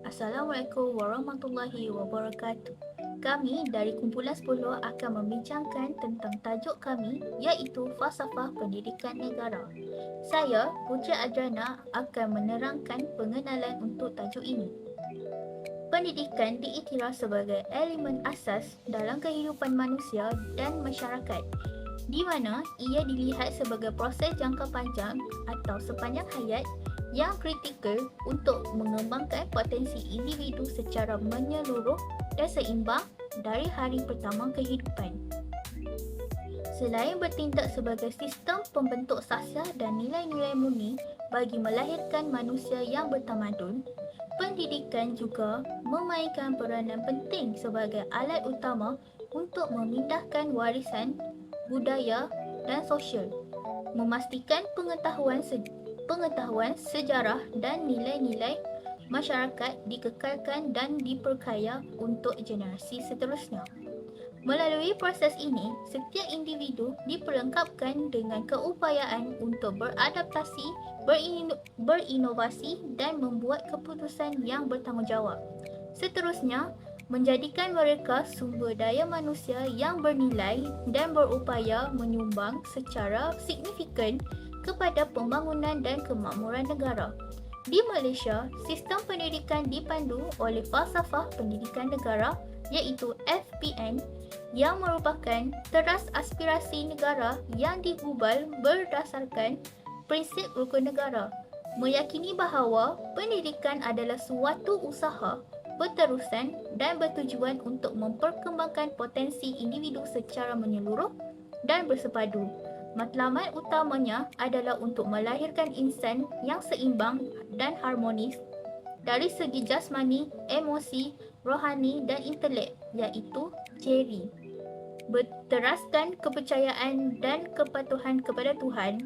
Assalamualaikum warahmatullahi wabarakatuh. Kami dari kumpulan 10 akan membincangkan tentang tajuk kami iaitu Falsafah Pendidikan Negara. Saya, Putri Adriana, akan menerangkan pengenalan untuk tajuk ini. Pendidikan diiktiraf sebagai elemen asas dalam kehidupan manusia dan masyarakat, di mana ia dilihat sebagai proses jangka panjang atau sepanjang hayat yang kritikal untuk mengembangkan potensi individu secara menyeluruh dan seimbang dari hari pertama kehidupan. Selain bertindak sebagai sistem pembentuk sahsiah dan nilai-nilai murni bagi melahirkan manusia yang bertamadun, pendidikan juga memainkan peranan penting sebagai alat utama untuk memindahkan warisan budaya dan sosial, memastikan pengetahuan sejarah dan nilai-nilai masyarakat dikekalkan dan diperkaya untuk generasi seterusnya. Melalui proses ini, setiap individu diperlengkapkan dengan keupayaan untuk beradaptasi, berinovasi dan membuat keputusan yang bertanggungjawab. Seterusnya, menjadikan mereka sumber daya manusia yang bernilai dan berupaya menyumbang secara signifikan kepada pembangunan dan kemakmuran negara. Di Malaysia, sistem pendidikan dipandu oleh Falsafah Pendidikan Negara iaitu FPN yang merupakan teras aspirasi negara yang digubal berdasarkan prinsip rukun negara, meyakini bahawa pendidikan adalah suatu usaha berterusan dan bertujuan untuk memperkembangkan potensi individu secara menyeluruh dan bersepadu. Matlamat utamanya adalah untuk melahirkan insan yang seimbang dan harmonis dari segi jasmani, emosi, rohani dan intelek, iaitu JERI. Berteraskan kepercayaan dan kepatuhan kepada Tuhan,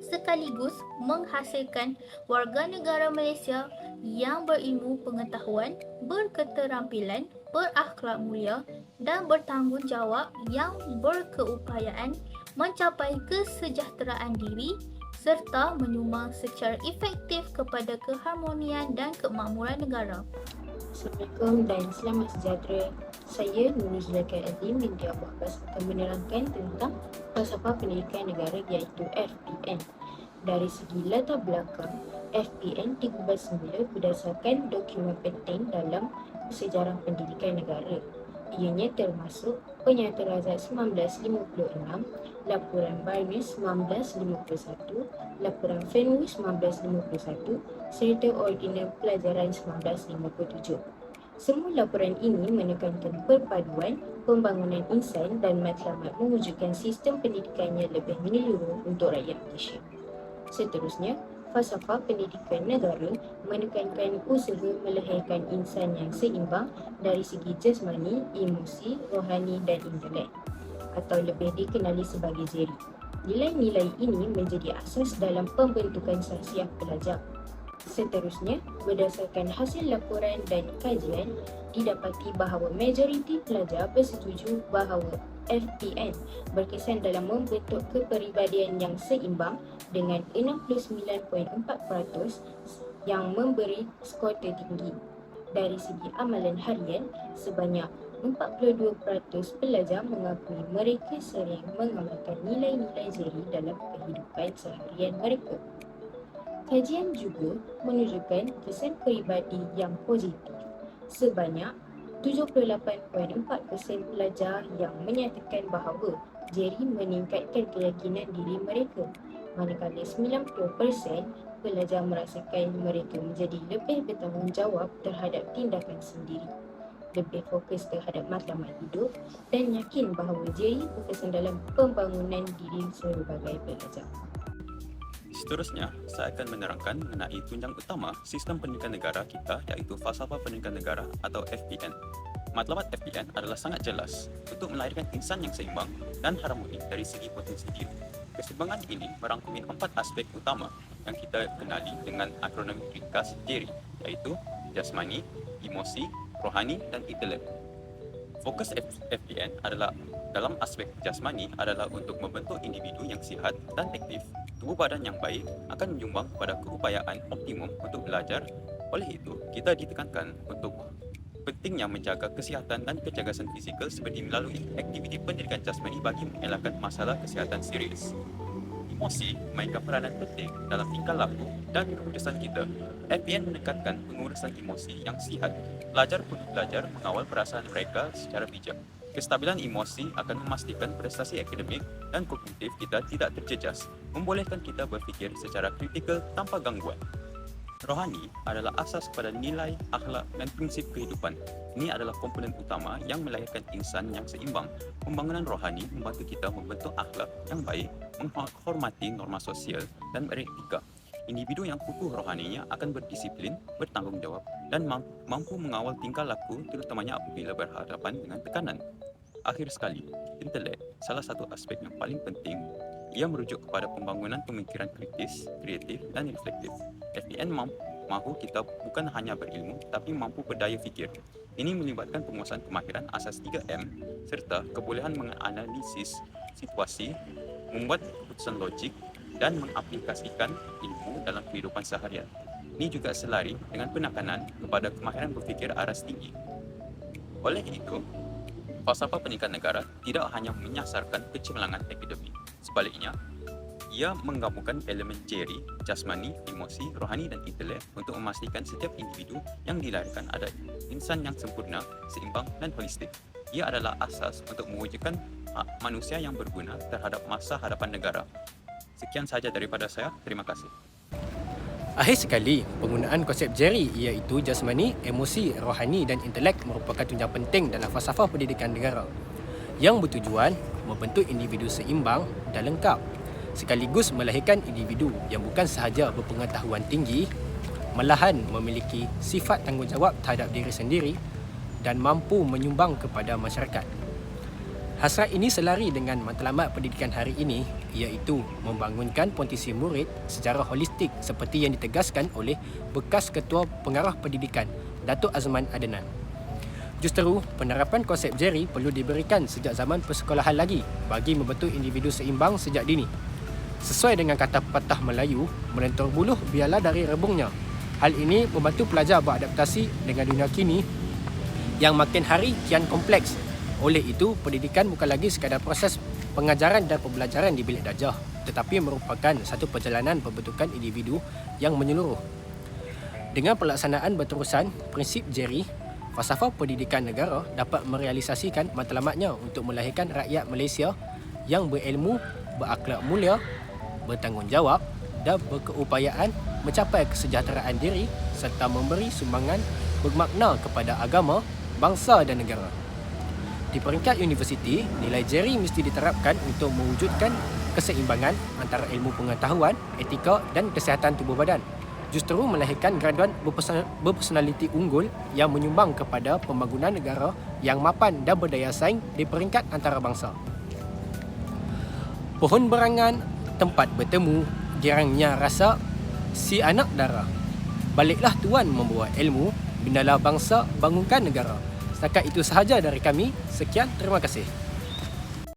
sekaligus menghasilkan warga negara Malaysia yang berilmu pengetahuan, berketerampilan, berakhlak mulia dan bertanggungjawab yang berkeupayaan mencapai kesejahteraan diri serta menyumbang secara efektif kepada keharmonian dan kemakmuran negara. Assalamualaikum dan selamat sejahtera. Saya Nuni Zulaikha Azim binti Abu Abbas akan menerangkan tentang falsafah pendidikan negara iaitu FPN. Dari segi latar belakang, FPN digubal semula berdasarkan dokumen penting dalam sejarah pendidikan negara. Ianya termasuk Penyata Razak 1956, Laporan Barnes 1951, Laporan Fenwick 1951 serta Ordinal Pelajaran 1957. Semua laporan ini menekankan perpaduan pembangunan insan dan matlamat mewujudkan sistem pendidikan yang lebih menyeluruh untuk rakyat Malaysia. Seterusnya, falsafah pendidikan negara menekankan usaha melahirkan insan yang seimbang dari segi jasmani, emosi, rohani dan intelek, atau lebih dikenali sebagai JERI. Nilai-nilai ini menjadi asas dalam pembentukan sahsiah pelajar. Seterusnya, berdasarkan hasil laporan dan kajian, didapati bahawa majoriti pelajar bersetuju bahawa FPN berkesan dalam membentuk kepribadian yang seimbang dengan 69.4% yang memberi skor tertinggi. Dari segi amalan harian, sebanyak 42% pelajar mengakui mereka sering mengamalkan nilai-nilai JERI dalam kehidupan seharian mereka. Kajian juga menunjukkan kesan peribadi yang positif. Sebanyak 78.4% pelajar yang menyatakan bahawa JERI meningkatkan keyakinan diri mereka, manakala 90% pelajar merasakan mereka menjadi lebih bertanggungjawab terhadap tindakan sendiri, lebih fokus terhadap matlamat hidup dan yakin bahawa JERI berkesan dalam pembangunan diri sebagai pelajar. Seterusnya, saya akan menerangkan mengenai tunjang utama sistem pendidikan negara kita iaitu Falsafah Pendidikan Negara atau FPN. Matlamat FPN adalah sangat jelas untuk melahirkan insan yang seimbang dan harmoni dari segi potensi diri. Keseimbangan ini merangkumi 4 aspek utama yang kita kenali dengan akronim ringkas JERI, iaitu jasmani, emosi, rohani dan intelek. Fokus FPN adalah dalam aspek jasmani adalah untuk membentuk individu yang sihat dan aktif. Tubuh badan yang baik akan menyumbang kepada keupayaan optimum untuk belajar, Oleh itu, kita ditekankan untuk pentingnya menjaga kesihatan dan kecergasan fizikal seperti melalui aktiviti pendidikan jasmani bagi mengelakkan masalah kesihatan serius. Emosi memainkan peranan penting dalam tingkah laku dan keputusan kita. FPN menekankan pengurusan emosi yang sihat. Pelajar perlu belajar mengawal perasaan mereka secara bijak. Kestabilan emosi akan memastikan prestasi akademik dan kognitif kita tidak terjejas, membolehkan kita berfikir secara kritikal tanpa gangguan. Rohani adalah asas kepada nilai, akhlak dan prinsip kehidupan. Ini adalah komponen utama yang melahirkan insan yang seimbang. Pembangunan rohani membantu kita membentuk akhlak yang baik, menghormati norma sosial dan beretika. Individu yang kukuh rohaninya akan berdisiplin, bertanggungjawab dan mampu mengawal tingkah laku terutamanya apabila berhadapan dengan tekanan. Akhir sekali, intelek salah satu aspek yang paling penting. Ia merujuk kepada pembangunan pemikiran kritis, kreatif dan reflektif. FPN mahu kita bukan hanya berilmu tapi mampu berdaya fikir. Ini melibatkan penguasaan kemahiran asas 3M serta kebolehan menganalisis situasi, membuat keputusan logik dan mengaplikasikan ilmu dalam kehidupan seharian. Ini juga selari dengan penekanan kepada kemahiran berfikir aras tinggi. Oleh itu, falsafah pendidikan negara tidak hanya menyasarkan kecemerlangan akademik. Sebaliknya, ia menggabungkan elemen jeri, jasmani, emosi, rohani dan intelek untuk memastikan setiap individu yang dilahirkan ada insan yang sempurna, seimbang dan holistik. Ia adalah asas untuk mewujudkan hak manusia yang berguna terhadap masa hadapan negara. Sekian sahaja daripada saya. Terima kasih. Akhir sekali, penggunaan konsep jeri iaitu jasmani, emosi, rohani dan intelek merupakan tunjang penting dalam falsafah pendidikan negara yang bertujuan membentuk individu seimbang dan lengkap, sekaligus melahirkan individu yang bukan sahaja berpengetahuan tinggi, malahan memiliki sifat tanggungjawab terhadap diri sendiri dan mampu menyumbang kepada masyarakat. Hasrat ini selari dengan matlamat pendidikan hari ini, iaitu membangunkan potensi murid secara holistik seperti yang ditegaskan oleh bekas Ketua Pengarah Pendidikan, Datuk Azman Adenan. Justeru, penerapan konsep jeri perlu diberikan sejak zaman persekolahan lagi bagi membentuk individu seimbang sejak dini. Sesuai dengan kata pepatah Melayu, melentur buluh biarlah dari rebungnya. Hal ini membantu pelajar beradaptasi dengan dunia kini yang makin hari kian kompleks. Oleh itu, pendidikan bukan lagi sekadar proses pengajaran dan pembelajaran di bilik darjah, tetapi merupakan satu perjalanan pembentukan individu yang menyeluruh. Dengan pelaksanaan berterusan prinsip jeri, falsafah pendidikan negara dapat merealisasikan matlamatnya untuk melahirkan rakyat Malaysia yang berilmu, berakhlak mulia, bertanggungjawab dan berkeupayaan mencapai kesejahteraan diri serta memberi sumbangan bermakna kepada agama, bangsa dan negara. Di peringkat universiti, nilai jeri mesti diterapkan untuk mewujudkan keseimbangan antara ilmu pengetahuan, etika dan kesihatan tubuh badan. Justeru melahirkan graduan berpersonaliti unggul yang menyumbang kepada pembangunan negara yang mapan dan berdaya saing di peringkat antarabangsa. Pohon berangan, tempat bertemu, girangnya rasa, si anak dara. Baliklah tuan membawa ilmu, binalah bangsa, bangunkan negara. Setakat itu sahaja dari kami. Sekian, terima kasih.